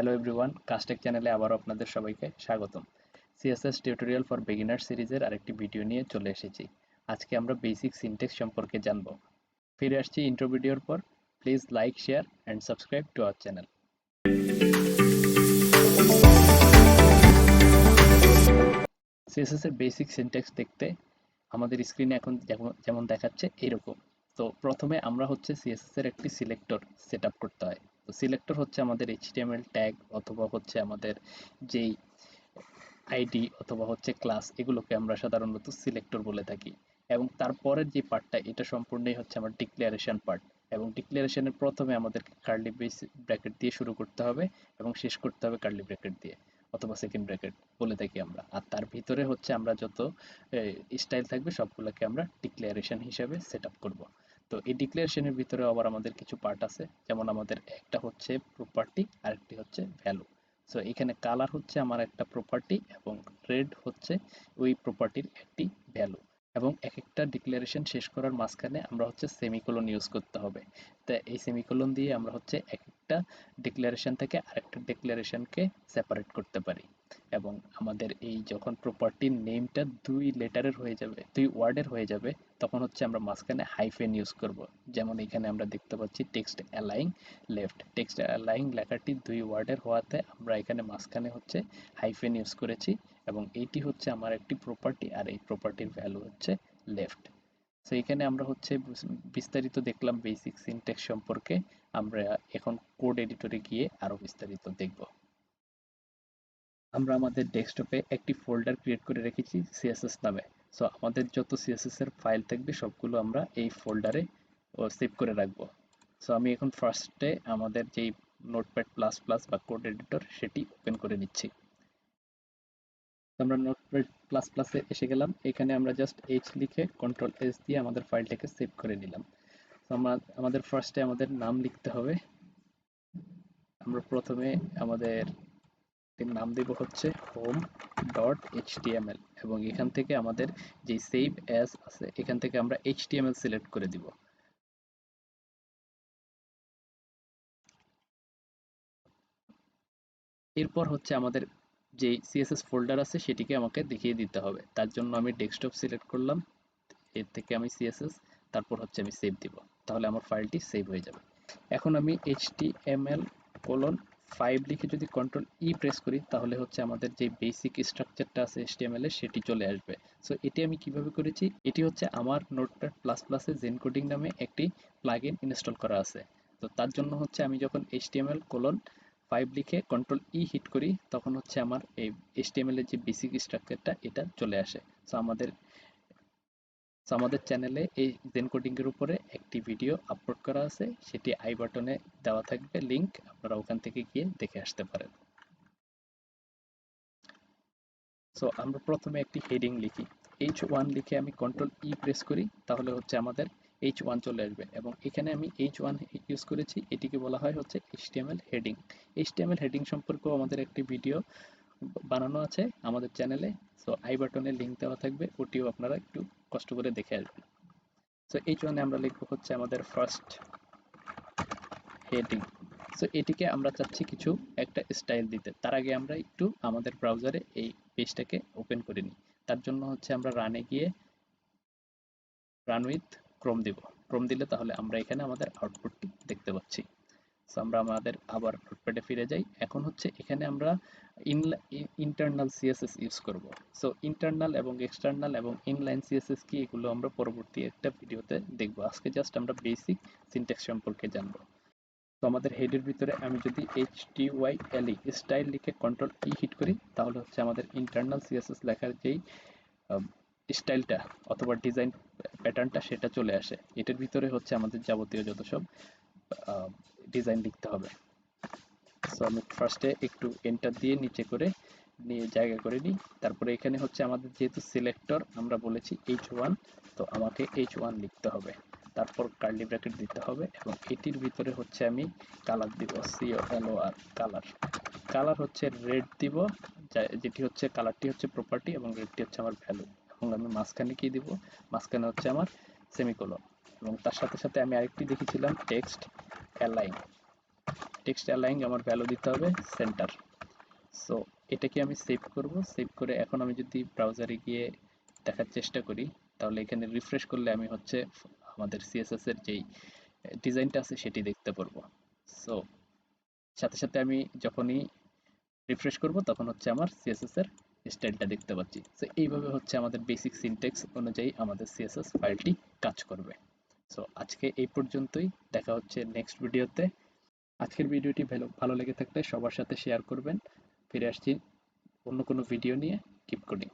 Hello everyone, কাস্টেক চ্যানেলে আবারও আপনাদের সবাইকে স্বাগতম। সিএসএস টিউটোরিয়াল ফর বিগিনার সিরিজের আরেকটি ভিডিও নিয়ে চলে এসেছি। আজকে আমরা বেসিক সিনট্যাক্স সম্পর্কে জানব। ফিরে আসছি ইন্ট্রো ভিডিওর পর। Please like, share and subscribe to our channel. CSS এর বেসিক সিনট্যাক্স দেখতে আমাদের স্ক্রিনে এখন যেমন দেখাচ্ছে এরকম। তো প্রথমে আমরা হচ্ছে সিএসএস এর একটি সিলেক্টর সেট আপ করতে হয়। তো সিলেক্টর হচ্ছে আমাদের এইচটিএমএল ট্যাগ অথবা হচ্ছে আমাদের যেই আইডি অথবা হচ্ছে ক্লাস, এগুলোকে আমরা সাধারণত সিলেক্টর বলে থাকি। এবং তারপরের যে পার্টটা, এটা সম্পূর্ণই হচ্ছে আমার ডিক্লারেশন পার্ট। এবং ডিক্লারেশনের প্রথমে আমাদেরকে কার্লি ব্র্যাকেট দিয়ে শুরু করতে হবে এবং শেষ করতে হবে কার্লি ব্র্যাকেট দিয়ে অথবা সেকেন্ড ব্র্যাকেট বলে থাকি আমরা। আর তার ভিতরে হচ্ছে আমরা যত স্টাইল থাকবে সবগুলোকে আমরা ডিক্লারেশন হিসেবে সেট আপ করবো। তো এই ডিক্লারেশনের ভিতরে আবার আমাদের কিছু পার্ট আছে, যেমন আমাদের একটা হচ্ছে প্রপার্টি, আরেকটি হচ্ছে ভ্যালু। সো এখানে কালার হচ্ছে আমার একটা প্রপার্টি এবং রেড হচ্ছে ওই প্রপার্টির একটি ভ্যালু। এবং এক একটা ডিক্লারেশন শেষ করার মাঝখানে আমরা হচ্ছে সেমিকোলন ইউজ করতে হবে। তা এই সেমিকোলন দিয়ে আমরা হচ্ছে এক একটা ডিক্লারেশন থেকে আরেকটা ডিক্লারেশনকে সেপারেট করতে পারি। এবং আমাদের এই যখন প্রপার্টির নেমটা দুই লেটারের হয়ে যাবে, দুই ওয়ার্ডের হয়ে যাবে, তখন হচ্ছে আমরা মাঝখানে হাইফেন ইউজ করব। যেমন এখানে আমরা দেখতে পাচ্ছি text align left. Text align লেখাটি দুই ওয়ার্ডের হওয়াতে আমরা এখানে মাঝখানে হচ্ছে হাইফেন ইউজ করেছি। এবং এইটি হচ্ছে আমার একটি প্রপার্টি, আর এই প্রপার্টির ভ্যালু হচ্ছে লেফট। সো এখানে আমরা হচ্ছে বিস্তারিত দেখলাম বেসিক সিনট্যাক্স সম্পর্কে। আমরা এখন কোড এডিটরে গিয়ে আরো বিস্তারিত দেখব। আমরা আমাদের ডেস্কটপে একটি ফোল্ডার ক্রিয়েট করে রেখেছি সিএসএস নামে। সো আমাদের যত সিএসএস এর ফাইল থাকবে সবগুলো আমরা এই ফোল্ডারে সেভ করে রাখবো। সো আমি এখন ফার্স্টে আমাদের যেই নোটপ্যাড প্লাস প্লাস বা কোড এডিটর সেটি ওপেন করে নিচ্ছি। আমরা নোটপ্যাড প্লাস প্লাসে এসে গেলাম। এখানে আমরা জাস্ট এইচ লিখে কন্ট্রোল এস দিয়ে আমাদের ফাইলটাকে সেভ করে নিলাম। তো আমাদের ফার্স্টে আমাদের নাম লিখতে হবে। আমরা প্রথমে আমাদের নাম দেব হচ্ছে হোম ডট এইচটিএমএল এবং এখান থেকে আমাদের যে সেভ অ্যাজ আছে এখান থেকে আমরা এইচটিএমএল সিলেক্ট করে দিব। এরপর হচ্ছে আমাদের যে সিএসএস ফোল্ডার আছে সেটিকে আমাকে দেখিয়ে দিতে হবে। তার জন্য আমি ডেস্কটপ সিলেক্ট করলাম, এর থেকে আমি সিএসএস, তারপর হচ্ছে আমি সেভ দিব। তাহলে আমার ফাইলটি সেভ হয়ে যাবে। এখন আমি HTML:5 লিখে যদি কন্ট্রোল ই প্রেস করি তাহলে হচ্ছে আমাদের যে বেসিক স্ট্রাকচারটা আছে HTML এর সেটি চলে আসবে। সো এটি আমি কিভাবে করেছি, এটি হচ্ছে আমার নোটপ্যাড প্লাস প্লাসে জেনকোডিং নামে একটি প্লাগইন ইনস্টল করা আছে। তো তার জন্য হচ্ছে আমি যখন HTML:5 লিখে কন্ট্রোল ই হিট করি তখন হচ্ছে আমার এই HTML এর যে বেসিক স্ট্রাকচারটা এটা চলে আসে। সো আমাদের চ্যানেলে এই জেনকোডিং এর উপরে একটি ভিডিও আপলোড করা আছে, সেটি আই বাটনে দেওয়া থাকবে লিংক, আপনারা ওখান থেকে গিয়ে দেখে আসতে পারেন। সো আমরা প্রথমে একটি হেডিং লিখি। H1 লিখে আমি কন্ট্রোল ই প্রেস করি তাহলে হচ্ছে আমাদের H1 চলে আসবে এবং এখানে আমি H1 ইউজ করেছি, এটিকে বলা হয় হচ্ছে HTML হেডিং। HTML হেডিং সম্পর্কেও আমাদের একটি ভিডিও বানানো আছে আমাদের চ্যানেলে। সো আই বাটনে লিংক দেওয়া থাকবে, ওটিও আপনারা একটু কষ্ট করে দেখে আসবেন। সো H1 এ আমরা লিখবো হচ্ছে আমাদের ফার্স্ট হেডিং। সো এটিকে আমরা চাচ্ছি কিছু একটা স্টাইল দিতে। তার আগে আমরা একটু আমাদের ব্রাউজারে এই পেজটাকে ওপেন করে নিই। তার জন্য হচ্ছে আমরা রানে গিয়ে রান উইথ ক্রোম দিব। ক্রোম দিলে তাহলে আমরা এখানে আমাদের আউটপুটটি দেখতে পাচ্ছি। সো আমরা আমাদের আবার নোটপ্যাডে ফিরে যাই। এখন হচ্ছে এখানে আমরা ইন্টারনাল সিএসএস ইউজ করব। সো ইন্টারনাল এবং এক্সটার্নাল এবং ইনলাইন সিএসএস কি, এগুলো আমরা পরবর্তী একটা ভিডিওতে দেখব। আজকে জাস্ট আমরা বেসিক সিনট্যাক্স সম্পর্কে জানবো। তো আমাদের হেডের ভিতরে আমি যদি HTYLE স্টাইল লিখে কন্ট্রোল ই হিট করি তাহলে হচ্ছে আমাদের ইন্টারনাল সিএসএস লেখার যেই স্টাইলটা অথবা ডিজাইন প্যাটার্নটা সেটা চলে আসে। এটার ভিতরে হচ্ছে আমাদের যাবতীয় যত সব ডিজাইন লিখতে হবে। সো আমি ফার্স্টে একটু এন্টার দিয়ে নিচে করে নিয়ে জায়গা করে নিই। তারপরে এখানে হচ্ছে আমাদের যেহেতু সিলেক্টর আমরা বলেছি H1, তো আমাকে H1 লিখতে হবে। তারপর কার্লি ব্র্যাকেট দিতে হবে এবং এটির ভিতরে হচ্ছে আমি কালার দিব, COLOR কালার। কালার হচ্ছে রেড দিব, যেটি হচ্ছে কালারটি হচ্ছে প্রপার্টি এবং রেডটি হচ্ছে আমার ভ্যালু। এবং আমি মাঝখানে কি দিব, মাঝখানে হচ্ছে আমার সেমিকোলন। এবং তার সাথে সাথে আমি আরেকটি দেখেছিলাম টেক্সট অ্যালাইন। টেক্সট অ্যালাইন আমার ভ্যালু দিতে হবে সেন্টার। সো এটাকে আমি সেভ করব, সেভ করে এখন আমি যদি ব্রাউজারে গিয়ে দেখার চেষ্টা করি, তাহলে এখানে রিফ্রেশ করলে আমি হচ্ছে আমাদের সিএসএস এর যেই ডিজাইনটা আছে সেটি দেখতে পারবো। সো সাথে সাথে আমি যখনই রিফ্রেশ করব তখন হচ্ছে আমার সিএসএস এর স্টাইলটা দেখতে পাচ্ছি। সো এইভাবে হচ্ছে আমাদের বেসিক সিনট্যাক্স অনুযায়ী আমাদের সিএসএস ফাইলটি কাজ করবে। সো আজকে এই পর্যন্তই, দেখা হচ্ছে নেক্সট ভিডিওতে। আজকের ভিডিওটি ভালো ভালো লেগে থাকলে সবার সাথে শেয়ার করবেন। ফিরে আসছি অন্য কোনো ভিডিও নিয়ে। Keep coding.